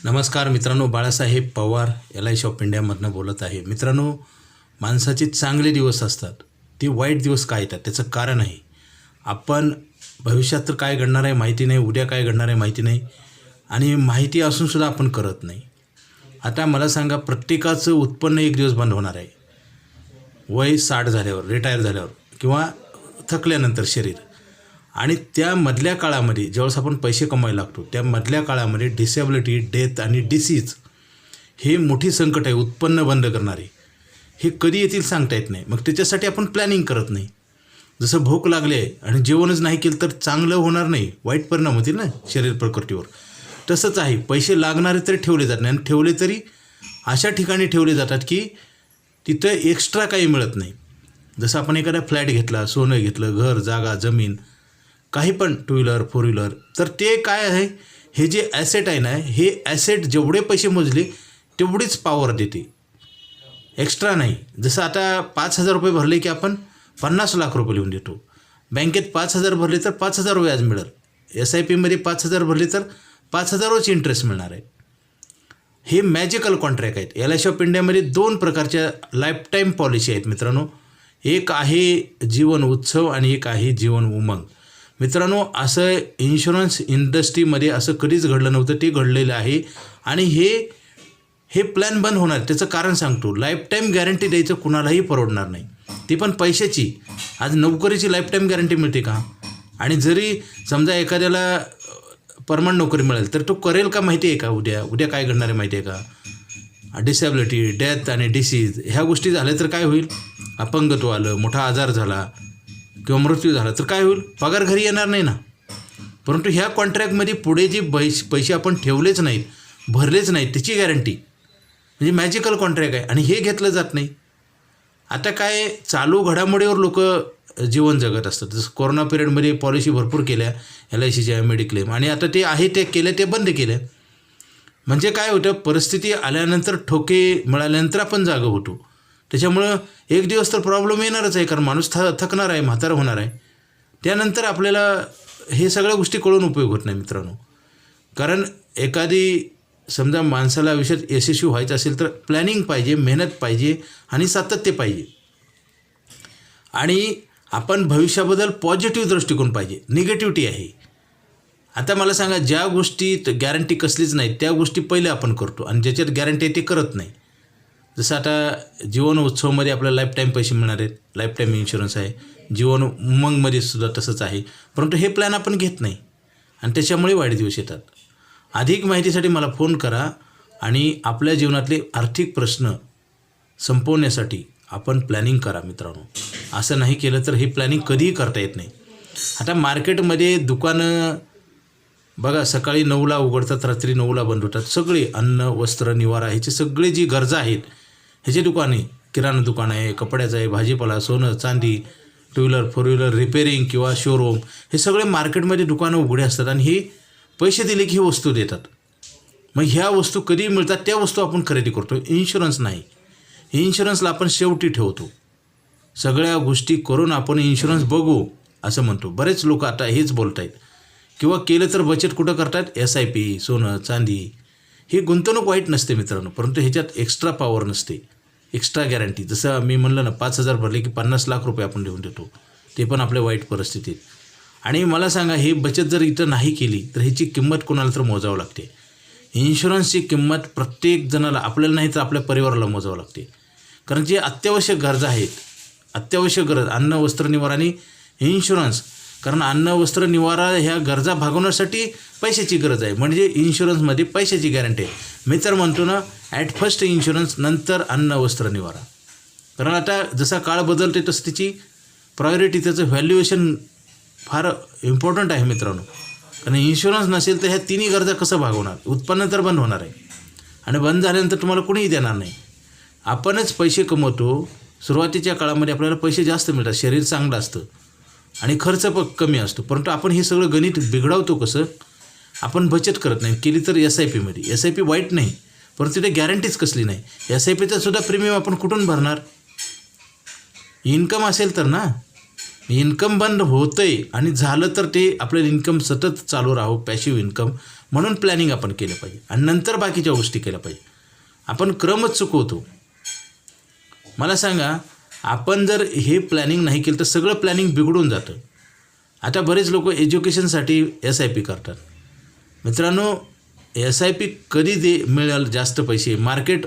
नमस्कार मित्रांनो, Balasaheb Pawar LIC of इंडियामधनं बोलत आहे. मित्रांनो, माणसाचे चांगले दिवस असतात, ते वाईट दिवस का येतात त्याचं कारण आहे. आपण भविष्यात तर काय घडणार आहे माहिती नाही, उद्या काय घडणार आहे माहिती नाही आणि माहिती असूनसुद्धा आपण करत नाही. आता मला सांगा, प्रत्येकाचं उत्पन्न एक दिवस बंद होणार आहे. वय 60 झाल्यावर, रिटायर झाल्यावर किंवा थकल्यानंतर शरीर. आणि त्या मधल्या काळामध्ये ज्यावेळेस आपण पैसे कमवायला लागतो, त्या मधल्या काळामध्ये डिसेबिलिटी, डेथ आणि डिसीज हे मोठी संकट आहे उत्पन्न बंद करणारे. हे कधी येतील सांगता येत नाही. मग त्याच्यासाठी आपण प्लॅनिंग करत नाही. जसं भूक लागली आहे आणि जेवणच नाही केलं तर चांगलं होणार नाही, वाईट परिणाम होतील ना शरीर प्रकृतीवर. तसंच आहे, पैसे लागणारे तरी ठेवले जात नाही आणि ठेवले तरी अशा ठिकाणी ठेवले जातात की तिथं एक्स्ट्रा काही मिळत नाही. जसं आपण एखादा फ्लॅट घेतला, सोनं घेतलं, घर, जागा, जमीन, काही पण, 2 व्हीलर 4 व्हीलर, तर ते काय आहे, हे जे ॲसेट आहे ना, हे ॲसेट जेवढे पैसे मोजले तेवढीच पॉवर देते, एक्स्ट्रा नाही. जसं आता 5,000 रुपये भरले की आपण 50 लाख रुपये लिहून देतो. बँकेत 5,000 भरले तर 5,000 व्याज मिळेल. SIPमध्ये 5,000 भरले तर 5,000च इंटरेस्ट मिळणार आहे. हे मॅजिकल कॉन्ट्रॅक्ट आहेत. LIC ऑफ इंडियामध्ये 2 प्रकारच्या लाईफटाईम पॉलिसी आहेत मित्रांनो. एक आहे जीवन उत्सव आणि एक आहे जीवन उमंग. मित्रांनो, असं इन्शुरन्स इंडस्ट्रीमध्ये असं कधीच घडलं नव्हतं, ते घडलेलं आहे. आणि हे प्लॅन बंद होणार. त्याचं कारण सांगतो. लाईफटाईम गॅरंटी द्यायचं कुणालाही परवडणार नाही, ती पण पैशाची. आज नोकरीची लाईफटाईम गॅरंटी मिळते का? आणि जरी समजा एखाद्याला परमनंट नोकरी मिळेल तर तो करेल का माहिती आहे का? उद्या काय घडणार आहे माहिती आहे का? डिसेबिलिटी, डेथ आणि डिसीज ह्या गोष्टी झाल्या तर काय होईल? अपंगत्व आलं, मोठा आजार झाला किंवा मृत्यू झाला तर काय होईल? पगार घरी येणार नाही ना. परंतु ह्या कॉन्ट्रॅक्टमध्ये पुढे जे पैसे आपण ठेवलेच नाहीत, भरलेच नाहीत, त्याची गॅरंटी म्हणजे मॅजिकल कॉन्ट्रॅक्ट आहे आणि हे घेतलं जात नाही. आता काय, चालू घडामोडीवर लोक जीवन जगत असतात. जसं कोरोना पिरियडमध्ये पॉलिसी भरपूर केल्या LICच्या, मेडिक्लेम, आणि आता ते आहे ते केलं, ते बंद केलं. म्हणजे काय होतं, परिस्थिती आल्यानंतर, ठोके मिळाल्यानंतर आपण जागं होतो. त्याच्यामुळं एक दिवस तर प्रॉब्लेम येणारच आहे, कारण माणूस थकणार आहे, म्हातारा होणार आहे. त्यानंतर आपल्याला हे सगळ्या गोष्टी कळून उपयोग होत नाही मित्रांनो. कारण एखादी समजा माणसाला आयुष्यात यशस्वी व्हायचं असेल तर प्लॅनिंग पाहिजे, मेहनत पाहिजे आणि सातत्य पाहिजे. आणि आपण भविष्याबद्दल पॉझिटिव्ह दृष्टिकोन पाहिजे. निगेटिव्हिटी आहे. आता मला सांगा, ज्या गोष्टीत गॅरंटी कसलीच नाही त्या गोष्टी पहिले आपण करतो आणि ज्याच्यात गॅरंटी आहे ते करत नाही. जसं आता जीवन उत्सवमध्ये आपल्याला लाईफटाईम पैसे मिळणार आहेत, लाईफटाईम इन्शुरन्स आहे. जीवन उमंगमध्ये सुद्धा तसंच आहे. परंतु हे प्लॅन आपण घेत नाही आणि त्याच्यामुळे वाईट दिवस येतात. अधिक माहितीसाठी मला फोन करा आणि आपल्या जीवनातले आर्थिक प्रश्न संपवण्यासाठी आपण प्लॅनिंग करा मित्रांनो. असं नाही केलं तर हे प्लॅनिंग कधीही करता येत नाही. आता मार्केटमध्ये दुकानं बघा, सकाळी 9ला उघडतात, रात्री 9ला बंद होतात. सगळे अन्न, वस्त्र, निवारा ह्याचे सगळे जी गरजा आहेत ह्याचे दुकान आहे. किराणा दुकान आहे, कपड्याचं आहे, भाजीपाला, सोनं, चांदी, 2 व्हीलर 4 व्हीलर रिपेरिंग किंवा शोरूम, हे सगळे मार्केटमध्ये दुकानं उघडे असतात आणि हे पैसे दिले की ही वस्तू देतात. मग ह्या वस्तू कधी मिळतात त्या वस्तू आपण खरेदी करतो. इन्शुरन्स नाही. इन्शुरन्सला आपण शेवटी ठेवतो. सगळ्या गोष्टी करून आपण इन्शुरन्स बघू असं म्हणतो. बरेच लोक आता हेच बोलत आहेत. किंवा केलं तर बचत कुठं करतात? SIP, सोनं, चांदी. ही गुंतवणूक वाईट नसते मित्रांनो, परंतु ह्याच्यात एक्स्ट्रा पॉवर नसते, एक्स्ट्रा गॅरंटी. जसं मी म्हणलं ना, 5,000 भरले की 50 लाख रुपये आपण देऊन देतो, ते पण आपल्या वाईट परिस्थितीत. आणि मला सांगा, हे बचत जर इथं नाही केली तर ह्याची किंमत कोणाला तर मोजावं लागते. इन्शुरन्सची किंमत प्रत्येक जणाला, आपल्याला नाही तर आपल्या परिवाराला मोजावं लागते. कारण जे अत्यावश्यक गरजा आहेत, अत्यावश्यक गरज, अन्न, वस्त्र, निवारा आणि इन्शुरन्स. कारण अन्न, वस्त्र, निवारा ह्या गरजा भागवण्यासाठी पैशाची गरज आहे. म्हणजे इन्शुरन्समध्ये पैशाची गॅरंटी आहे. मी तर म्हणतो ना, ॲट फर्स्ट इन्शुरन्स, नंतर अन्न, वस्त्र, निवारा. कारण आता जसा काळ बदलते तसं त्याची प्रायोरिटी, त्याचं व्हॅल्युएशन फार इम्पॉर्टंट आहे मित्रांनो. कारण इन्शुरन्स नसेल तर ह्या तिन्ही गरजा कसं भागवणार? उत्पन्न तर बंद होणार आहे आणि बंद झाल्यानंतर तुम्हाला कोणीही देणार नाही. आपणच पैसे कमवतो. सुरुवातीच्या काळामध्ये आपल्याला पैसे जास्त मिळतात, शरीर चांगलं असतं आणि खर्च कमी असतो. परंतु आपण हे सगळं गणित बिघडवतो कसं? आपण बचत करत नाही. केली तर SIPमध्ये. SIP वाईट नाही, परंतु ते गॅरंटीच कसली नाही. SIPचा सुद्धा प्रीमियम आपण कुठून भरणार? इन्कम असेल तर ना. इन्कम बंद होतं आहे आणि झालं तर ते आपल्याला इन्कम सतत चालू राहावं, पॅशिव्ह इन्कम, म्हणून प्लॅनिंग आपण केलं पाहिजे आणि नंतर बाकीच्या गोष्टी केल्या पाहिजे. आपण क्रमच चुकवतो. मला सांगा, आपण जर हे प्लॅनिंग नाही केलं तर सगळं प्लॅनिंग बिघडून जातं. आता बरेच लोक एज्युकेशनसाठी SIP करतात. मित्रांनो, SIP कधी मिळेल जास्त पैसे? मार्केट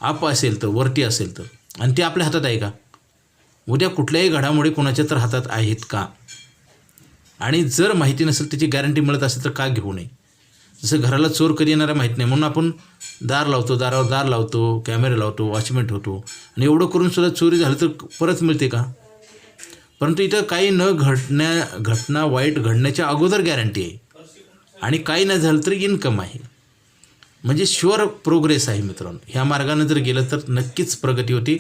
अप असेल तर, वरती असेल तर, आणि ते आपल्या हातात आहे का? उद्या कुठल्याही घडामोडी कोणाच्या तर हातात आहेत का? आणि जर माहिती नसेल, त्याची गॅरंटी मिळत असेल तर का घेऊ नये? जसं घराला चोर कधी येणारा माहीत नाही, म्हणून आपण दार लावतो, दारावर दार लावतो, कॅमेरे लावतो, वॉचमेन ठेवतो, आणि एवढं करूनसुद्धा चोरी झाली तर परत मिळते का? परंतु इथं काही घटना वाईट घडण्याच्या अगोदर गॅरंटी आहे, आणि काही नाही झालं तरी इन्कम आहे, म्हणजे शुअर प्रोग्रेस आहे. मित्रांनो, ह्या मार्गाने जर गेलं तर नक्कीच प्रगती होती.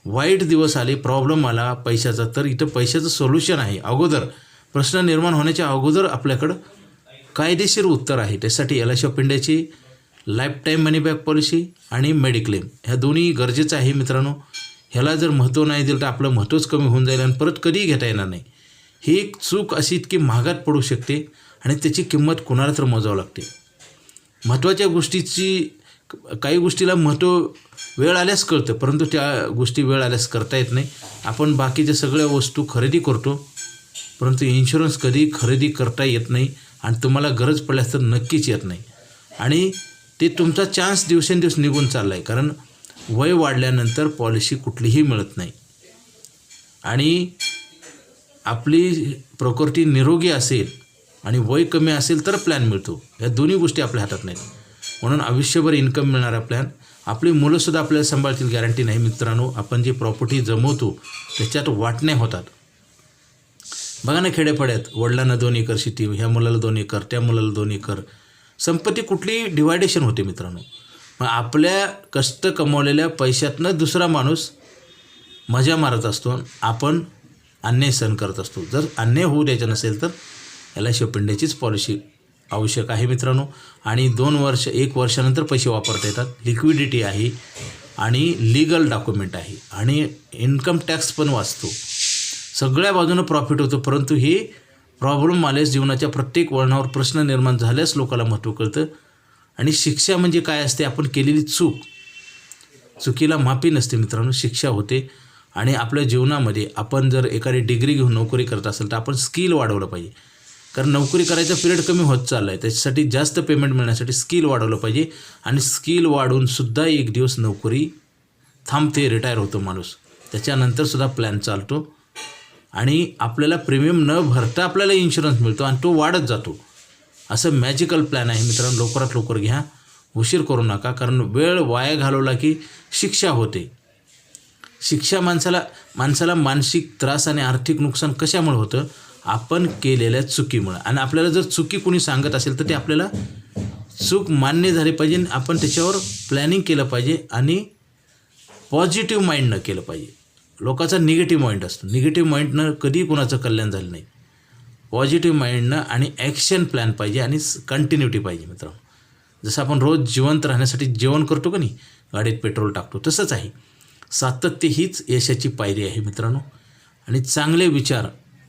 वाईट दिवस आले, प्रॉब्लेम आला पैशाचा, तर इथं पैशाचं सोल्युशन आहे. अगोदर प्रश्न निर्माण होण्याच्या अगोदर आपल्याकडं कायदेशीर उत्तर आहे. त्यासाठी LIC ऑफ इंडियाची लाईफटाईम मनी बॅक पॉलिसी आणि मेडिक्लेम ह्या दोन्ही गरजेचं आहे. मित्रांनो, ह्याला जर महत्त्व नाही दिलं तर आपलं महत्त्वच कमी होऊन जाईल आणि परत कधीही घेता येणार नाही. ही एक चूक अशी इतकी महागात पडू शकते आणि त्याची किंमत कोणाला तर मोजावं लागते. महत्त्वाच्या गोष्टीची, काही गोष्टीला महत्त्व वेळ आल्यास कळतं, परंतु त्या गोष्टी वेळ आल्यास करता येत नाही. आपण बाकीच्या सगळ्या वस्तू खरेदी करतो, परंतु इन्शुरन्स कधी खरेदी करता येत नाही आणि तुम्हाला गरज पडल्यास तर नक्कीच येत नाही. आणि ते तुमचा चान्स दिवसेंदिवस निघून चालला आहे, कारण वय वाढल्यानंतर पॉलिसी कुठलीही मिळत नाही. आणि आपली प्रकृती निरोगी असेल आणि वय कमी असेल तर प्लॅन मिळतो. या दोन्ही गोष्टी आपल्या हातात नाहीत. म्हणून आयुष्यभर इन्कम मिळणारा प्लॅन, आपली मुलंसुद्धा आपल्याला सांभाळतील गॅरंटी नाही. मित्रांनो, आपण जी प्रॉपर्टी जमवतो त्याच्यात वाटण्या होतात. बघा ना, खेड्यापाड्यात वडिलांना 2 एकर शेती, ह्या मुलाला 2 एकर, त्या मुलाला 2 एकर, संपत्ती कुठली डिवायडेशन होते. मित्रांनो, मग आपल्या कष्ट कमवलेल्या पैशातनं दुसरा माणूस मजा मारत असतो, आपण अन्याय सहन करत असतो. जर अन्याय होऊ द्यायचा नसेल तर LIC ऑफ इंडियाचीच पॉलिसी आवश्यक आहे. मित्रांनो, आणि 2 वर्ष 1 वर्षानंतर पैसे वापरता येतात, लिक्विडिटी आहे आणि लीगल डॉक्युमेंट आहे, आणि इन्कम टॅक्स पण वाचतो. सगळ्या बाजूनं प्रॉफिट होतं. परंतु हे प्रॉब्लेम आल्यास, जीवनाच्या प्रत्येक वळणावर प्रश्न निर्माण झाल्यास लोकांना महत्त्व कळतं. आणि शिक्षा म्हणजे काय असते? आपण केलेली चुकीला माफी नसते. मित्रांनो, शिक्षा होते. आणि आपल्या जीवनामध्ये आपण जर एखादी डिग्री घेऊन नोकरी करत असेल तर आपण स्किल वाढवलं पाहिजे, कारण नोकरी करायचा पिरियड कमी होत चालला आहे. त्याच्यासाठी जास्त पेमेंट मिळण्यासाठी स्किल वाढवलं पाहिजे. आणि स्किल वाढूनसुद्धा एक दिवस नोकरी थांबते, रिटायर होतो माणूस, त्याच्यानंतरसुद्धा प्लॅन चालतो आणि आपल्याला प्रीमियम न भरता आपल्याला इन्शुरन्स मिळतो आणि तो वाढत जातो. असं मॅजिकल प्लॅन आहे. मित्रांनो, लवकरात लवकर घ्या, उशीर करू नका, कारण वेळ वाया घालवला की शिक्षा होते. शिक्षा माणसाला मानसिक त्रास आणि आर्थिक नुकसान कशामुळे होतं? आपण केलेल्या चुकीमुळे. आणि आपल्याला जर चुकी कोणी सांगत असेल तर ते आपल्याला चूक मान्य झाली पाहिजे, आपण त्याच्यावर प्लॅनिंग केलं पाहिजे आणि पॉझिटिव्ह माइंडनं केलं पाहिजे. लोकांचा निगेटिव्ह माइंड असतो, निगेटिव्ह माइंडनं कधीही कोणाचं कल्याण झालं नाही. पॉझिटिव्ह माइंडनं आणि ॲक्शन प्लॅन पाहिजे आणि कंटिन्युटी पाहिजे. मित्रांनो, जसं आपण रोज जिवंत राहण्यासाठी जेवण करतो का नाही, गाडीत पेट्रोल टाकतो, तसंच आहे. सातत्य हीच यशाची पायरी आहे. मित्रांनो, आणि चांगले विचार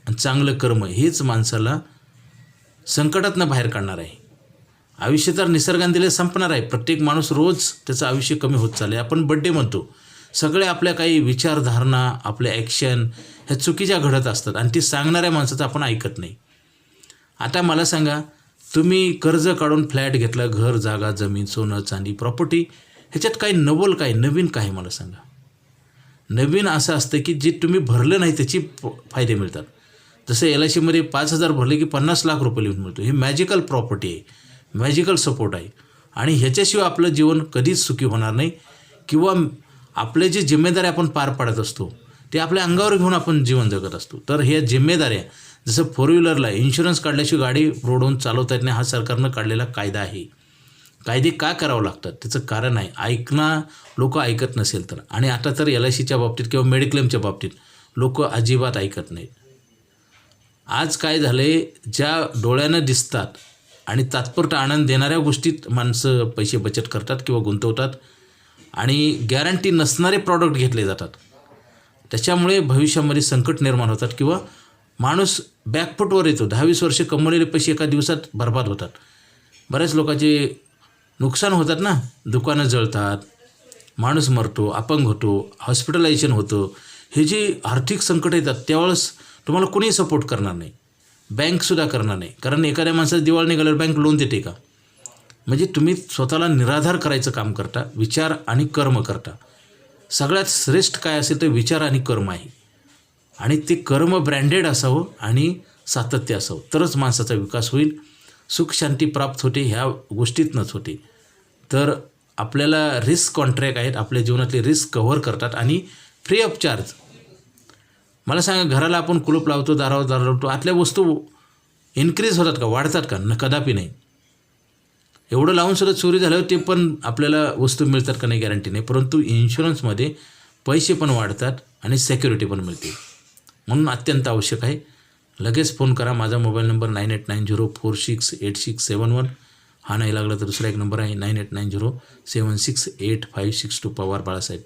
आणि चांगलं कर्म हेच माणसाला संकटातनं बाहेर काढणार आहे. आयुष्य तर निसर्गाने दिले संपणार आहे. प्रत्येक माणूस रोज त्याचं आयुष्य कमी होत चाललं आहे. आपण बड्डे म्हणतो, सगळे आपल्या काही विचारधारणा, आपल्या ॲक्शन ह्या चुकीच्या घडत असतात आणि ती सांगणाऱ्या माणसाचं आपण ऐकत नाही. आता मला सांगा, तुम्ही कर्ज काढून फ्लॅट घेतला, घर, जागा, जमीन, सोनं, चांदी, प्रॉपर्टी, ह्याच्यात काही नवल काय, नवीन काय? मला सांगा. नवीन असं असतं की जे तुम्ही भरलं नाही त्याची फायदे मिळतात. जसं LICमध्ये 5,000 भरले की 50 लाख रुपये लिहून मिळतो. ही मॅजिकल प्रॉपर्टी आहे, मॅजिकल सपोर्ट आहे. आणि ह्याच्याशिवाय आपलं जीवन कधीच सुखी होणार नाही. किंवा आपले जे जिम्मेदारी आपण पार पाडत असतो ते आपल्या अंगावर घेऊन आपण जीवन जगत असतो. तर ह्या जिम्मेदाऱ्या, जसं 4 व्हीलरला इन्शुरन्स काढल्याशिवाय गाडी रोडवरून चालवता येत नाही, हा सरकारनं काढलेला कायदा आहे. कायदे का करावं लागतात त्याचं कारण आहे, लोक ऐकत नसेल तर. आणि आता तर LICच्या बाबतीत किंवा मेडिक्लेमच्या बाबतीत लोक अजिबात ऐकत नाहीत. आज काय झालं आहे, ज्या डोळ्यानं दिसतात आणि तात्पुरता आनंद देणाऱ्या गोष्टीत माणसं पैसे बचत करतात किंवा गुंतवतात आणि गॅरंटी नसणारे प्रॉडक्ट घेतले जातात. त्याच्यामुळे भविष्यामध्ये संकट निर्माण होतात किंवा माणूस बॅकफुटवर येतो. 10-20 वर्षे कमवलेले पैसे एका दिवसात बर्बाद होतात. बऱ्याच लोकांचे नुकसान होतात ना, दुकानं जळतात, माणूस मरतो, अपंग होतो, हॉस्पिटलायझेशन होतं. हे जे आर्थिक संकट येतात त्यावेळेस तुम्हाला कोणीही सपोर्ट करणार नाही, बँकसुद्धा करणार नाही. कारण एखाद्या माणसाचं दिवाळ निघाल्यावर बँक लोन देते का? म्हणजे तुम्ही स्वतःला निराधार करायचं काम करता, विचार आणि कर्म करता. सगळ्यात श्रेष्ठ काय असेल तर विचार आणि कर्म आहे. आणि ते कर्म ब्रँडेड असावं आणि सातत्य असावं, तरच माणसाचा विकास होईल, सुख शांती प्राप्त होते. ह्या गोष्टीतनंच होते. तर आपल्याला रिस्क कॉन्ट्रॅक्ट आहेत, आपल्या जीवनातले रिस्क कव्हर करतात आणि फ्री ऑफ चार्ज. मला सांगा, घराला आपण कुलूप लावतो, दारावर दार लावतो, आतल्या वस्तू इन्क्रीज होतात का, वाढतात का? कदापि नाही. एवढं लावूनसुद्धा चोरी झाल्यावर ते पण आपल्याला वस्तू मिळतात का नाही गॅरंटी नाही. परंतु इन्शुरन्समध्ये पैसे पण वाढतात आणि सिक्युरिटी पण मिळते. म्हणून अत्यंत आवश्यक आहे. लगेच फोन करा. माझा मोबाईल नंबर 9890468671. हा नाही लागला तर दुसरा एक नंबर आहे 9890768562 पवार बाळासाहेब.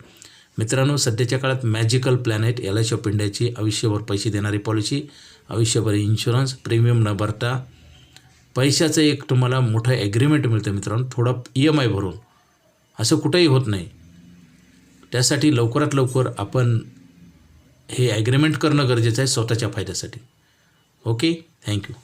मित्रांनो, सध्याच्या काळात मॅजिकल प्लॅन आहेत. LIC ऑफ इंडियाची आयुष्यभर पैसे देणारी पॉलिसी, आयुष्यभर इन्शुरन्स, प्रीमियम न भरता पैशाचं एक तुम्हाला मोठं ॲग्रीमेंट मिळतं मित्रांनो, थोडा EMI भरून. असं कुठंही होत नाही. त्यासाठी लवकरात लवकर आपण हे ॲग्रीमेंट करणं गरजेचं आहे स्वतःच्या फायद्यासाठी. Okay, thank you.